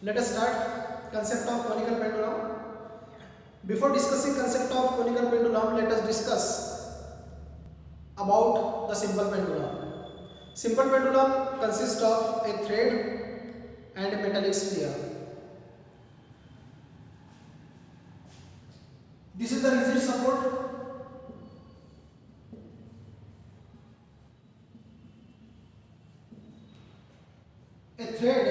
Let us start concept of conical pendulum. Before discussing concept of conical pendulum, let us discuss about the simple pendulum. Simple pendulum consists of a thread and a metallic sphere. This is the rigid support. A thread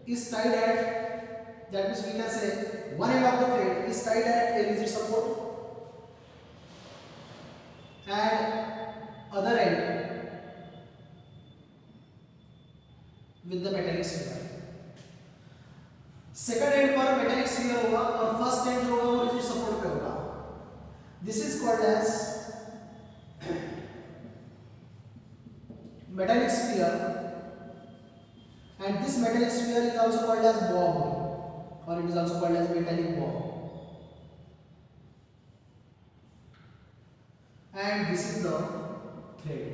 is tied at, that means we can say one end of the thread is tied at a rigid support and other end with the metallic sphere. Second and पर metallic sphere होगा और first and जो होगा वो rigid support पे होगा. This is called as metallic sphere, and this metallic sphere is also called as bob, or it is also called as metallic bob, and this is the thread,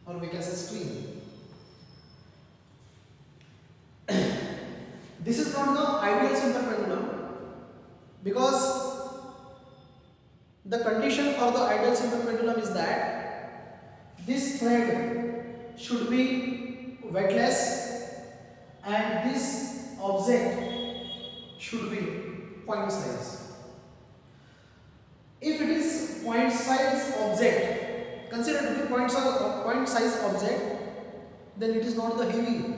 or we can say string. This is not the ideal simple pendulum, because the condition for the ideal simple pendulum is that this thread should be weightless and this object should be point size. If it is point size object, considered to be point size object, then it is not the heavy.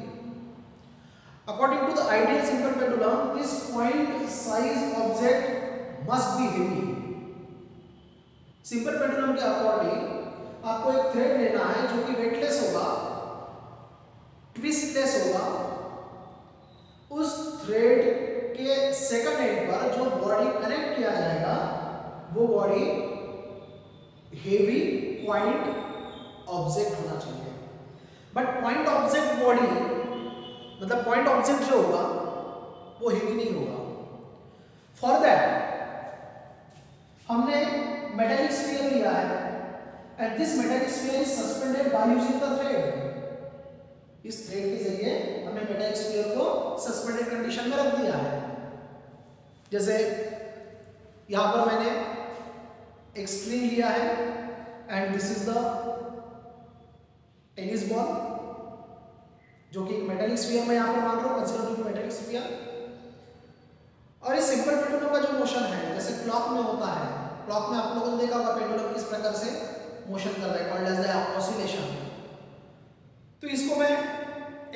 According to the ideal simple pendulum, this point size object must be heavy. Simple pendulum के according आपको एक thread लेना है जो कि weightless होगा, ट्विस्टलेस होगा. उस थ्रेड के सेकंड एंड पर जो बॉडी कनेक्ट किया जाएगा वो बॉडी हेवी पॉइंट ऑब्जेक्ट होना चाहिए. बट पॉइंट ऑब्जेक्ट बॉडी मतलब पॉइंट ऑब्जेक्ट जो होगा वो हेवी नहीं होगा. फॉर दैट हमने मेटेलिक स्फीयर लिया है and this metallic sphere is suspended by using the thread. इस थ्रेड के जरिए हमने मेटेलिक स्फीयर को सस्पेंडेड कंडीशन में रख दिया है. जैसे यहां पर मैंने एक स्ट्रिंग लिया है and this is the tennis ball जो कि मेटेलिक स्फीयर में यहां पर मान लो consider to be metallic sphere. और इस सिंपल पेंडुलम का जो मोशन है जैसे क्लॉक में होता है, क्लॉक में आप लोगों ने देखा होगा पेंडुलम किस प्रकार से मोशन कर रहा है, कॉल्ड एज द ऑसिलेशन. तो इसको मैं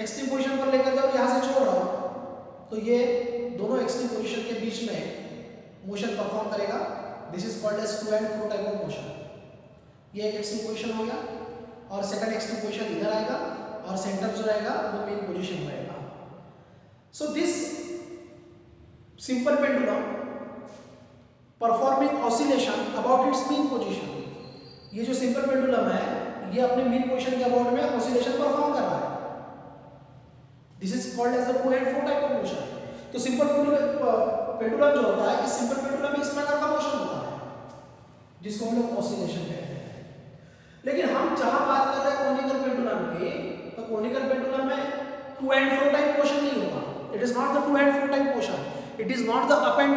एक्सट्रीम पोजीशन पर लेकर और यहां से छोड़ रहा हूं तो ये दोनों एक्सट्रीम पोजीशन के बीच में मोशन परफॉर्म करेगा. This is called as to and fro type of motion. ये एक एक्सट्रीम पोजीशन हो गया और सेकंड एक्सट्रीम पोजीशन इधर आएगा और सेंटर जो रहेगा वो मेन पोजीशन रहेगा. So this simple pendulum performing oscillation about its mean position. ये जो सिंपल पेंडुलम है ये अपने मीन पोजीशन के अबाउट में ऑसिलेशन परफॉर्म कर रहा है. This is called as the to and fro type of motion. तो सिंपल पेंडुलम जो होता है इस सिंपल पेंडुलम में इस प्रकार का मोशन होता है जिसको हम लोग ऑसिलेशन कहते हैं. लेकिन हम जहां बात कर रहे हैं कोनिकल पेंडुलम की, तो कोनिकल पेंडुलम में to and fro type motion नहीं होगा. It is not the to and fro type motion. It is not the up and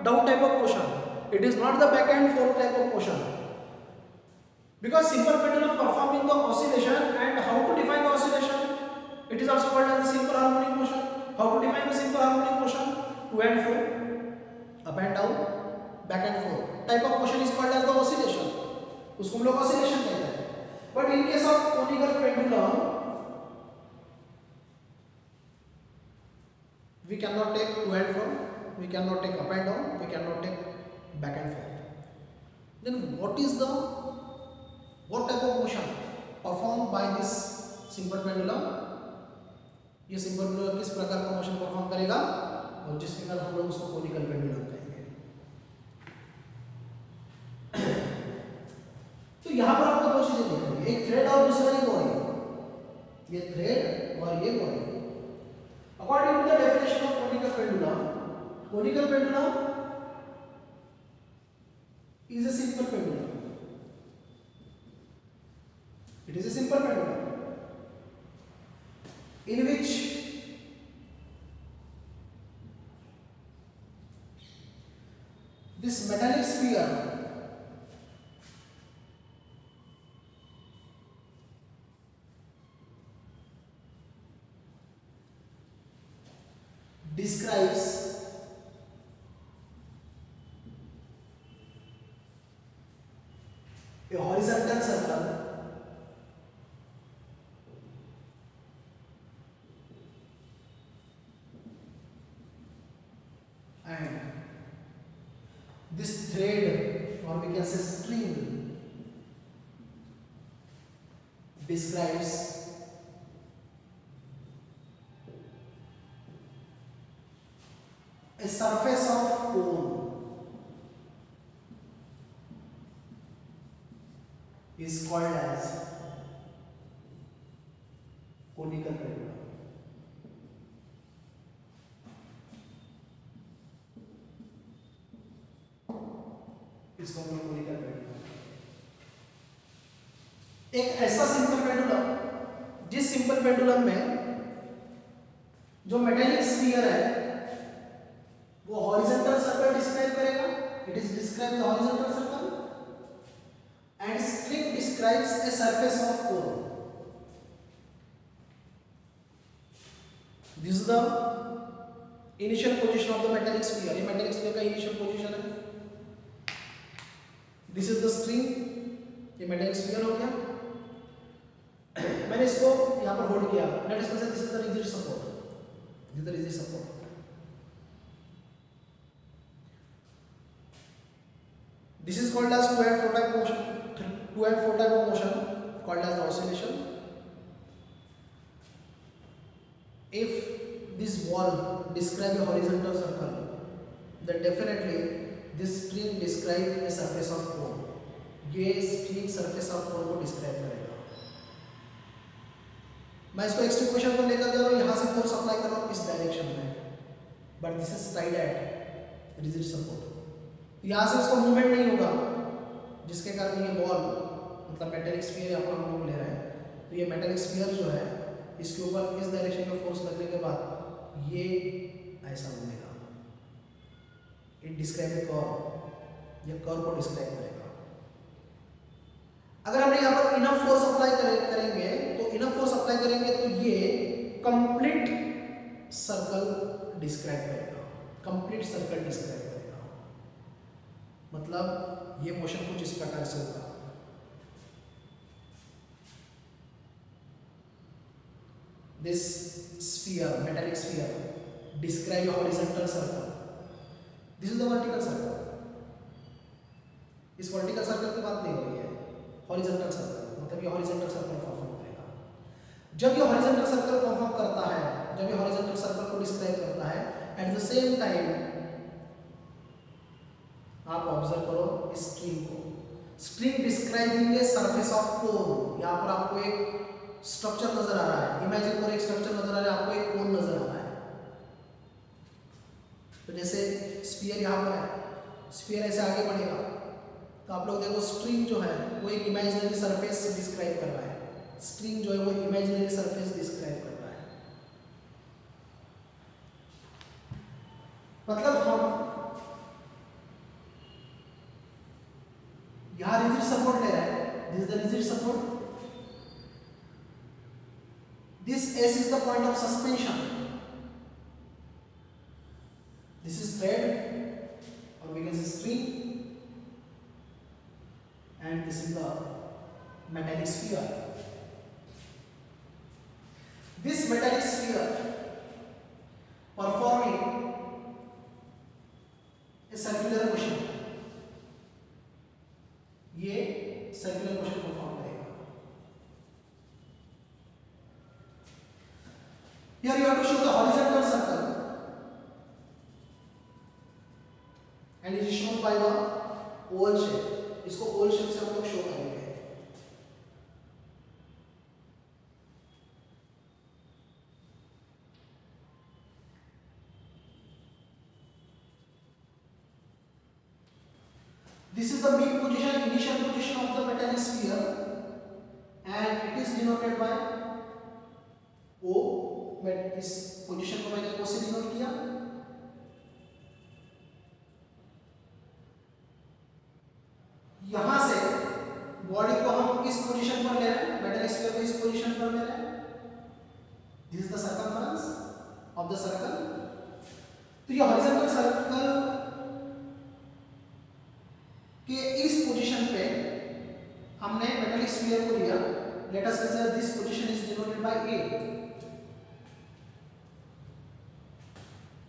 down type of motion. It is not the back and forth type of motion. Because simple pendulum performing the oscillation, and how to define the oscillation? It is also called as the simple harmonic motion. How to define the simple harmonic motion? To and fro, up and down, back and forth type of motion is called as the oscillation. उसको हम लोग oscillation कहते हैं. But in case of conical pendulum, we cannot take to and fro. We cannot take up and down, we cannot take back and forth. Then what type of motion performed by this simple pendulum? ये simple pendulum किस प्रकार का motion perform करेगा और जिसके कारण हम लोग उसको कोनिकल पेंडुलम कहेंगे. तो यहाँ पर आपको दो चीजें दिख रही है, एक थ्रेड और दूसरा ये बॉडी. ये थ्रेड और ये body. According to the definition of conical pendulum, conical pendulum is a simple pendulum. It is a simple pendulum. in which this metallic sphere describes a horizontal circle and this thread, or we can say string, describes a surface of cone is called as conical pendulum. इसको हम conical pendulum, एक ऐसा simple pendulum जिस simple pendulum में जो metallic sphere है वो horizontal circle describe करेगा. It is describe the horizontal circle and string describes a surface of cone. This is the initial position of the metallic sphere. ये metallic sphere का initial position है. This is the string. ये metallic sphere हो गया. मैंने इसको यहाँ पर होल्ड किया. Let us consider this is the rigid support. This is the rigid support. This is called as two and four type motion. Two and four type of motion called as the oscillation. If this wall describes a horizontal circle, then definitely this string describes a surface of cone. ये string surface of cone को describe करेगा. मैं इसको extreme position पर लेकर जा रहा हूँ, यहाँ से फोर्स अप्लाई कर रहा हूँ इस डायरेक्शन में, but this is tied at rigid support. यहाँ से उसका मूवमेंट नहीं होगा, जिसके कारण ये बॉल मतलब मेटेलिक स्फीयर यहाँ पर हम लोग ले रहे हैं, तो ये मेटेलिक स्फीयर जो है इसके ऊपर इस डायरेक्शन में फोर्स लगने के बाद ये ऐसा घूमेगा. इट डिस्क्राइब ए कर्व, ये कर्व को डिस्क्राइब करेगा. अगर हमने यहाँ पर इनफ फोर्स अप्लाई करेंगे तो ये कंप्लीट सर्कल डिस्क्राइब करेगा. कंप्लीट सर्कल डिस्क्राइब करेगा. मतलब ये मोशन कुछ इस प्रकार से होगा. This sphere, metallic sphere, describe a horizontal circle. This is the vertical circle. इस vertical circle की बात नहीं हो रही है. Horizontal circle, मतलब ये horizontal circle परफॉर्म करेगा. जब ये horizontal circle परफॉर्म करता है, जब ये horizontal circle को describe करता है, at the same time आप ऑब्जर्व करो इस स्ट्रिंग को. String describing a surface of cone. यहाँ पर आपको एक स्ट्रक्चर नजर आ रहा है. इमेजिन करो एक स्ट्रक्चर नजर आ रहा है, आपको एक कोन नजर आ रहा है. तो जैसे स्फीयर यहाँ पर है, स्फीयर ऐसे आगे बढ़ेगा तो आप लोग देखो स्ट्रिंग जो है वो एक इमेजिनरी सरफेस डिस्क्राइब कर रहा है. स्ट्रिंग जो है वो इमेजिनरी सरफेस डिस्क्राइब कर रहा है. मतलब हम यहाँ रिजिड सपोर्ट ले रहा है. This is the rigid support. This S is the point of suspension. This is thread, or we can say string, and this is the metallic sphere. This metallic sphere performing a circular motion. ये circular motion perform करेगा. Here you have to show the horizontal circle, and it is shown by the oval shape. इसको oval shape से हम लोग show करेंगे. This is the mean position, initial position of the metallic sphere, and it is denoted by O. मैं इस position को मैंने O से डिनोट किया। यहां से बॉडी को हम इस पोजीशन पर ले रहे हैं, मेटल स्फीयर को इस पोजीशन पर ले रहे हैं। This is the circumference of the circle. तो ये हॉरिजॉन्टल सर्कल के इस पोजीशन पे हमने मेटल स्फीयर को लिया। Let us consider this position is denoted by A।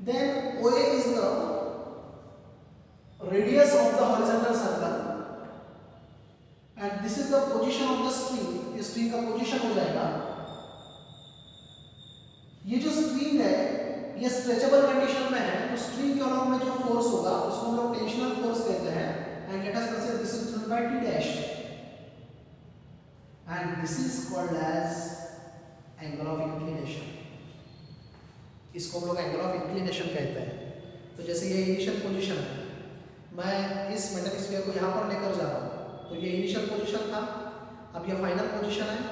Then OA is the radius of the horizontal circle and this is the position of the string। ये string का position हो जाएगा। ये जो string है ये stretchable condition में है, तो string के along में जो force होगा उसको हम लोग tensional force कहते हैं। And let us consider this is given by T dash and this is called as angle of inclination। इसको हम लोग एंगल ऑफ इंक्लिनेशन कहते हैं। तो जैसे ये इनिशियल पोजीशन है, मैं इस मेटल स्फीयर को यहाँ पर लेकर जा रहा हूँ, तो ये इनिशियल पोजीशन था। अब ये फाइनल पोजीशन है,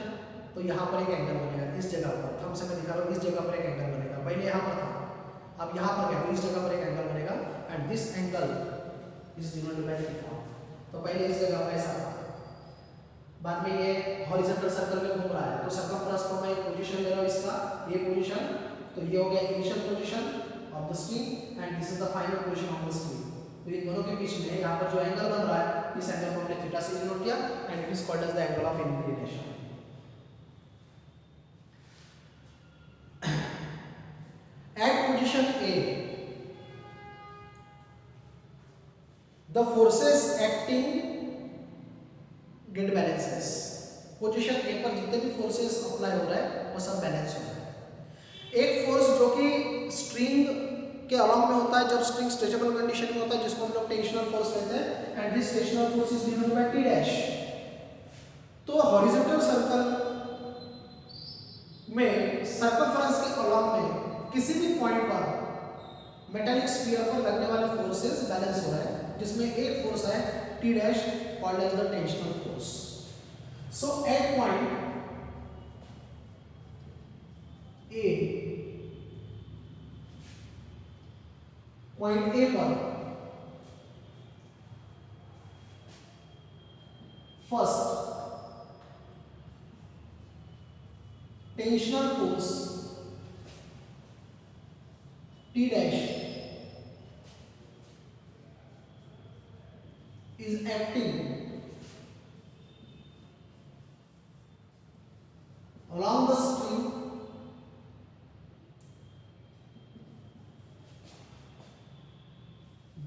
तो यहाँ पर एक एंगल बनेगा इस जगह पर। थंब से मैं दिखा रहा हूँ, इस जगह पर एक एंगल बनेगा। पहले यहाँ पर था, अब यहाँ पर गया तो इस जगह पर एक एंगल बनेगा and this angle is denoted by theta. तो पहले इस जगह पर ऐसा था, बाद में ये हॉरिजॉन्टल सर्कल में घूम रहा है, तो सर्कमफ्रेंस पर मैं एक पोजीशन ले रहा हूँ इसका, ये पोजीशन। तो ये हो गया initial position of the string and this is the final position of the string. तो इन दोनों के बीच में यहाँ पर जो एंगल बन रहा है, इस एंगल को हमने थीटा से डिनोट किया and it is called as the angle of inclination. At position A the forces acting get balances। Position A पर जितने भी फोर्सेस अप्लाई हो रहा है वो सब बैलेंस हो रहा है। एक फोर्स जो कि स्ट्रिंग के अलॉन्ग में होता है जब स्ट्रिंग स्ट्रेचेबल कंडीशन में होता है, जिसको हम लोग टेंशनल फोर्स कहते हैं and this tensional force is denoted by T dash. तो हॉरिजॉन्टल सर्कल में सर्कमफ्रेंस के अलॉन्ग में किसी भी पॉइंट पर मेटालिक स्फीयर पर लगने वाले फोर्सेस बैलेंस हो रहे हैं, जिसमें एक फोर्स है T dash called as the tensional force. So at point A, point A पर first tensional force T dash is acting along the string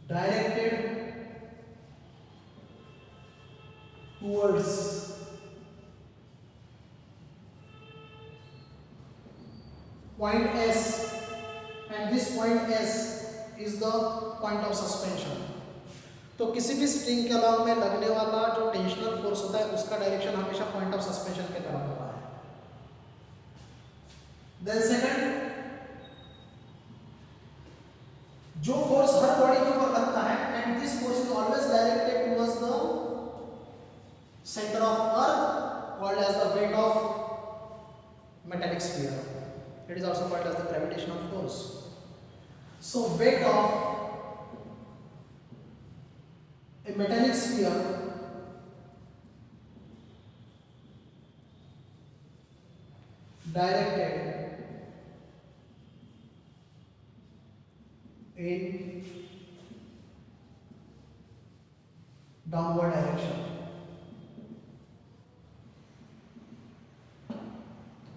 directed towards point S and this point S is the point of suspension। तो किसी भी string के along में लगने वाला जो tensional force होता है उसका डायरेक्शन हमेशा पॉइंट ऑफ सस्पेंशन के तरफ होता है। देन सेकंड, जो फोर्स हर बॉडी के ऊपर लगता है and this force is always directed towards the centre of earth called as the weight of metallic sphere. It is also called as the gravitational force. So weight of a metallic sphere directed in downward direction,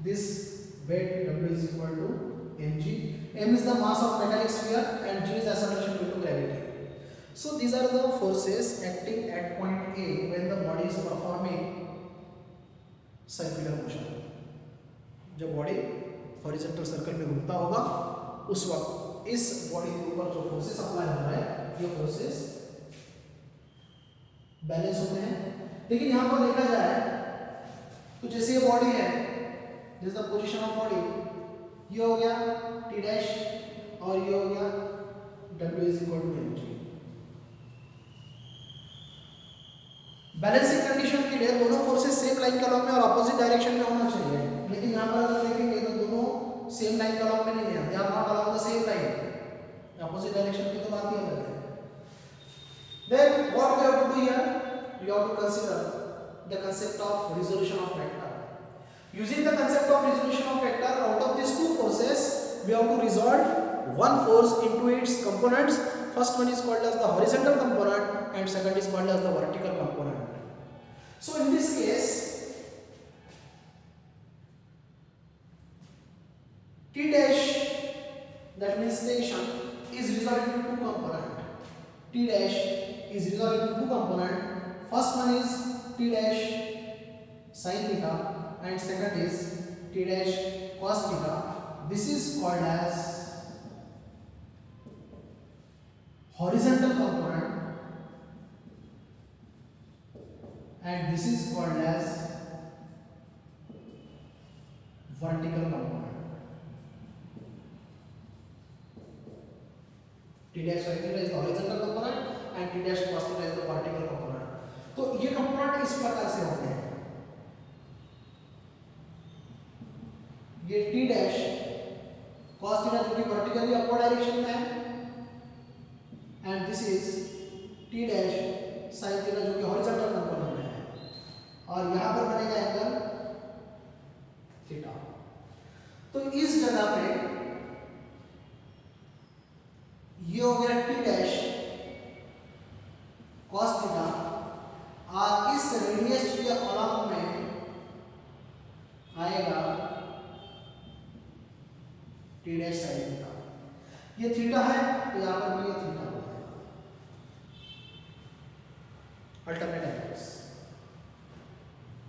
this weight W is equal to mg। m is the mass of metallic sphere and g is acceleration due to gravity। So these are the forces acting at point A when the body is performing circular motion। जब body horizontal circle में घूमता होगा उस वक्त इस body के ऊपर जो फोर्सेस अप्लाई हो रहा है ये फोर्सेस बैलेंस होते हैं। लेकिन यहाँ पर देखा जाए तो जैसे ये बॉडी है, this is the position of body, ये हो गया T डैश और ये हो गया W is equal to mg। Balancing condition के लिए दोनों फोर्सेस सेम लाइन के अलॉन्ग में और अपोजिट डायरेक्शन में होना चाहिए, लेकिन यहाँ पर अगर देखेंगे तो दोनों same line resolution of vector. Using the concept of resolution of vector, out of these two forces, we have to resolve one force into its components. First one is called as the horizontal component and second is called as the vertical component. So in this case, T dash, that means station, is resolved into two components. T dash is resolved into two components. First one is T dash sin theta and second is T dash cos theta. This is called as horizontal component and this is called as vertical component. T dash sin theta is the horizontal component and T dash cos theta is the vertical component. तो ये component इस प्रकार से होते हैं. ये T dash cos theta जो कि वर्टिकली अपवर्ड डायरेक्शन में है and this is T dash sin theta जो कि हॉरिजॉन्टल कंपोनेंट में है और यहां पर बनेगा एंगल थीटा. तो इस जगह पे ये हो गया T डैश cos थीटा और इस रेडियस के अलग में आएगा T डैश sin थीटा. ये थीटा है तो यहाँ पर भी ये थीटा हो जाएगा. Alternate angles.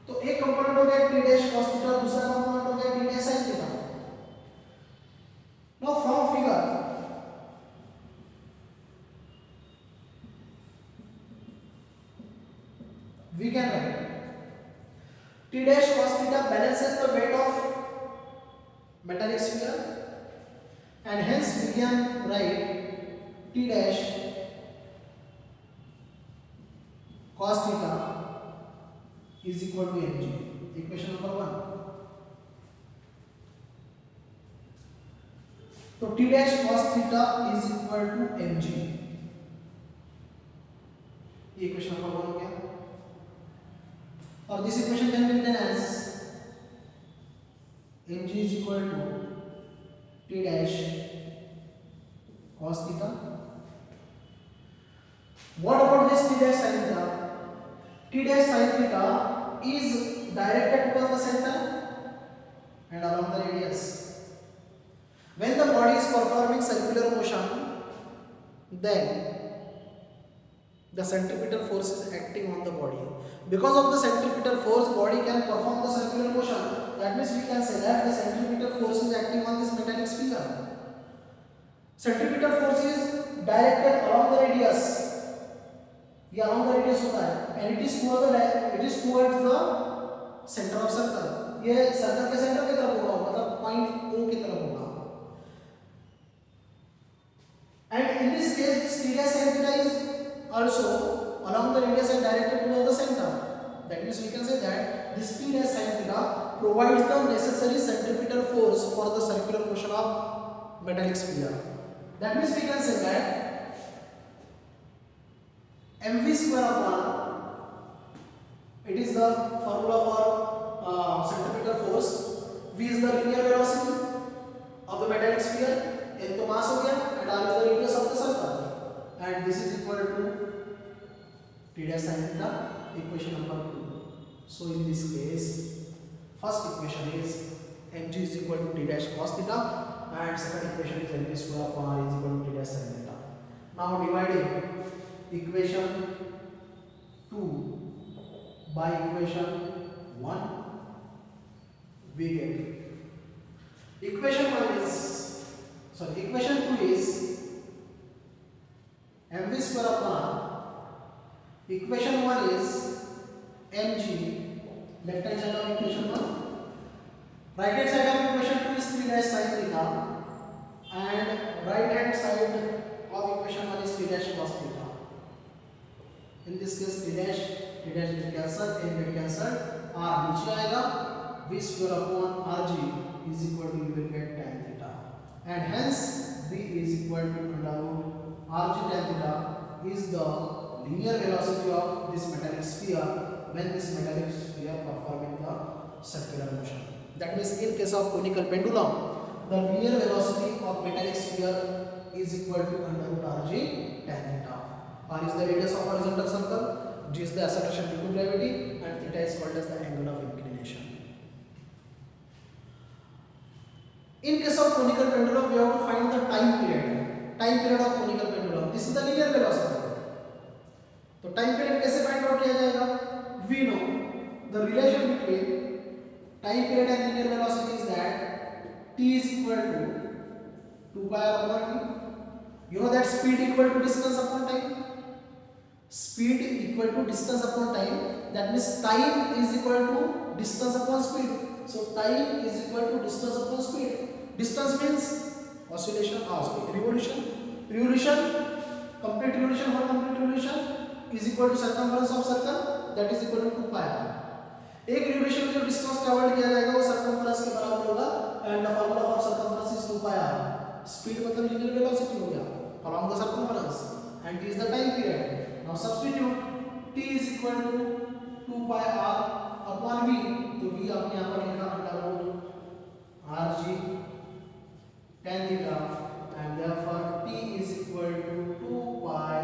तो एक कंपोनेंट हो गया T डैश cos थीटा, दूसरा कंपोनेंट हो गया T dash sin theta. Now from figure we can write T dash cos theta balances the weight of metallic sphere and hence we can write T dash cos theta is equal to mg. Equation number 1. So T dash cos theta is equal to mg. Equation number 1 हो गया. और this equation can be written as mg is equal to T dash cos theta. What about this T dash sin theta? T dash sin theta is directed towards the center and along the radius. When the body is performing circular motion, then the centripetal force is acting on the body. Because of the centripetal force, body can perform the circular motion. That means we can say that the centripetal force is acting on this metallic sphere. Centripetal force is directed along the radius. ये along the radius होता है and it is towards the center of circle. ये circle के centre की तरफ होगा, मतलब point O की तरफ होगा. And in this case, this T dash sin theta is also along the radius and directed towards the center. That means we can say that this T dash sin theta provides the necessary centripetal force for the circular motion of metallic sphere. That means we can say that mv square upon, it is the formula for centripetal force. V is the linear velocity of the metallic sphere, n तो mass हो गया and r is the radius of the circle, and this is equal to T dash sin theta. Equation number 2. So in this case, first equation is mg is equal to T dash cos theta and second equation is mv square upon r is equal to T dash sin theta. Now dividing equation 2 by equation 1, we get equation 2 is mv square upon r. Equation 1 is mg, left hand side of equation 1. Right hand side of equation 2 is T dash sin theta and right hand side of equation 1 is T dash cos theta. In this case T dash get cancelled, n get cancelled, r नीचे आएगा, v square upon rg is equal to, you will get tan theta, and hence v is equal to under root rg tan theta is the linear velocity of this metallic sphere when this metallic sphere performing the circular motion. That means in case of conical pendulum, the linear velocity of metallic sphere is equal to under root rg tan theta. R is the radius of horizontal circle, g is the acceleration due to gravity, and theta is called as the angle of inclination. In case of conical pendulum, we have to find the time period. Time period of conical pendulum. This is the linear velocity. तो time period कैसे find out किया जाएगा? We know the relation between time period and linear velocity is that t is equal to 2 pi r over t. You know that speed equal to distance upon time. Speed equal to distance upon time. That means time is equal to distance upon speed. So time is equal to distance upon speed. Distance means oscillation, revolution. Revolution, complete revolution, one complete revolution is equal to circumference of circle, that is equal to 2 pi r. एक revolution में जो distance traveled किया जाएगा वो circumference के बराबर होगा, and the formula for circumference is 2 pi r. Speed मतलब linear velocity हो गया along the circumference, and t is the time period. Now substitute t is equal to 2 pi r upon v. तो v आपने यहाँ पर लिखा under root rg tan theta, and therefore t is equal to 2 pi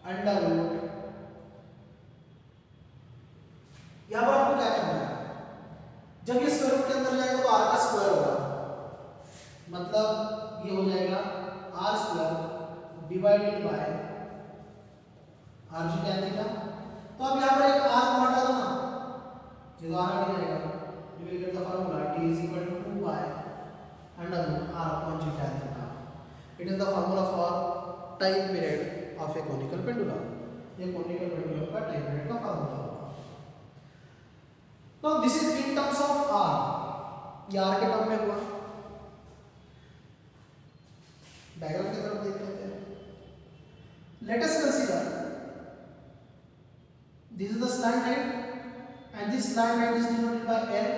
under root. यहाँ पर आपको क्या करना है? जब ये स्क्वायर रूट के अंदर जाएगा तो r का स्क्वायर होगा, मतलब ये हो जाएगा r square divided by rg tan theta. तो अब यहाँ पर एक r को हटा दो ना, ये तो r हट जाएगा. You will get the formula t is equal to 2 pi under root r upon g tan theta. It is the formula for time period of a conical pendulum. ये conical pendulum का time period का formula होगा. Now this is in terms of r. ये r के term में हुआ. Diagram की तरफ देख लेते हैं. Let us consider this is the slant height, and this slant height is denoted by L.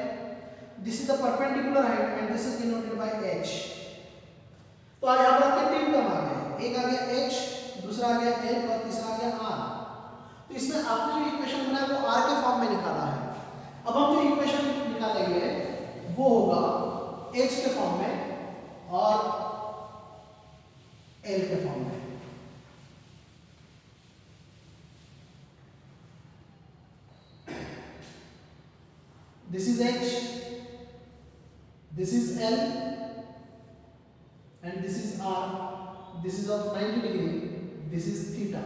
This is the perpendicular height, and this is denoted by H. तो आज यहाँ पर आपके तीन टर्म आ गए. एक आ गया H, दूसरा आ गया L और तीसरा आ गया R. तो इसमें आपने जो इक्वेशन बनाया वो R के फॉर्म में निकाला है. अब हम जो इक्वेशन निकालेंगे वो होगा H के फॉर्म में और L के फॉर्म में. This is H, this is L, and this is R. This is of 90 degree, this is theta.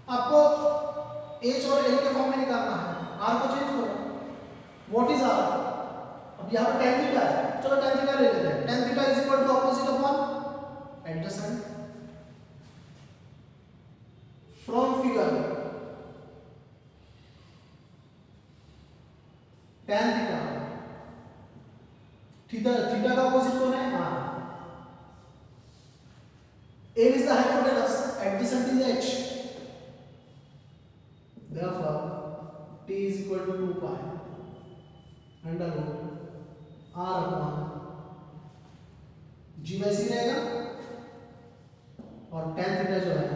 आपको H और L के फॉर्म में निकालना है. R को चेंज करो. What is R? अब यहाँ पर tan थीटा है, चलो tan थीटा ले लेते हैं. Tan theta is equal to opposite upon adjacent. From figure tan theta, theta का ऑपोजिट कौन है? r. L is the hypotenuse, adjacent is h. Therefore t is equal to 2 pi under root r upon g by c रहेगा, और tan theta जो है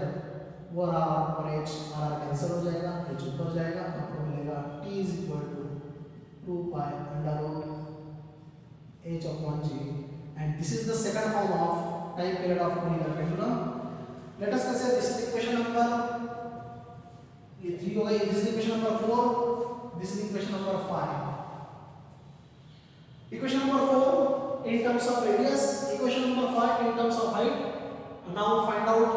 वो r upon h, r cancel हो जाएगा, h ऊपर जाएगा, आपको मिलेगा t is equal to 2 pi under root h upon g, and this is the second form of time period of conical pendulum. Let us consider this is equation number ये 3 हो गई. This is equation number 4. This is equation number 5. Equation number 4 in terms of radius, equation number 5 in terms of height. Now find out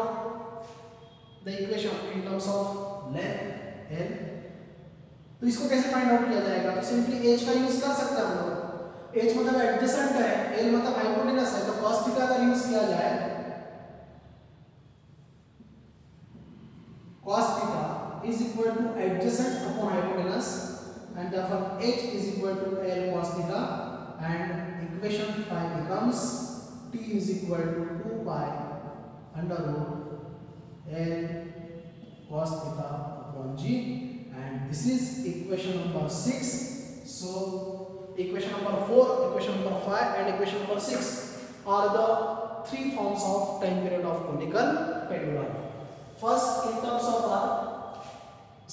the equation in terms of length L. तो इसको कैसे find out किया जाएगा? तो simply h का use कर सकते हैं हम लोग. h मतलब एडजेसेंट है, l मतलब हाइपोटेनस है, तो cos थीटा का यूज किया जाए. cos theta is equal to adjacent upon hypotenuse, and therefore h is equal to L cos theta, and equation 5 becomes t is equal to 2 pi under root L cos theta upon g. And this is equation number 6. So equation number 4, equation number 5 and equation number 6 are the three forms of time period of conical pendulum. First in terms of r,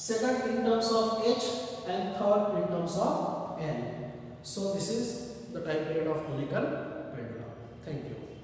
second in terms of H, and third in terms of N. So this is the time period of conical pendulum. Thank you.